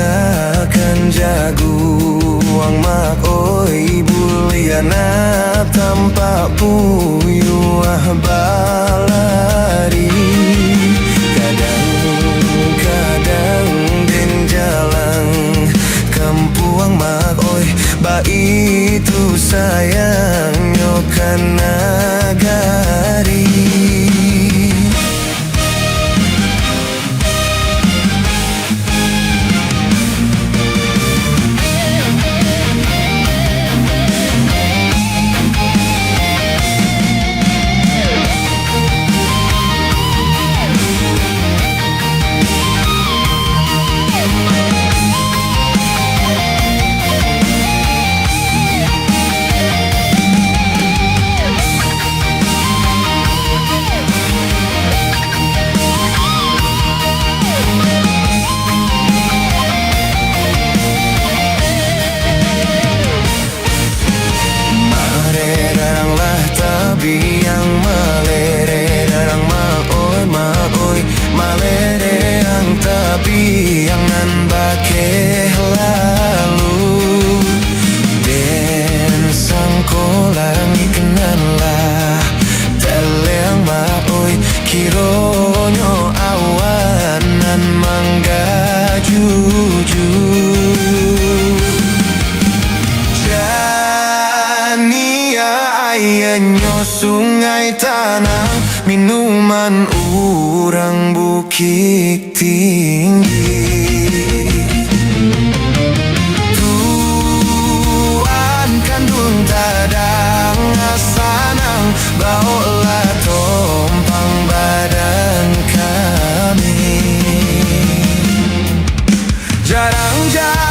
akan jaguang mak oi buliana tanpa puyuah balari. Kadang-kadang den jalan kampuang mak oi ba itu sayang nyokan nagari. Yang malere darang mak oi malere ang tapi yang nan bakeh lalu den sangkolang ikenan lah teleng mak oi kironyo awan nan mangga jujur ayenyo sungai tanah minuman urang bukit tinggi. Tuan kandung tadang asanang baolah tompang badan kami. Jarang-jarang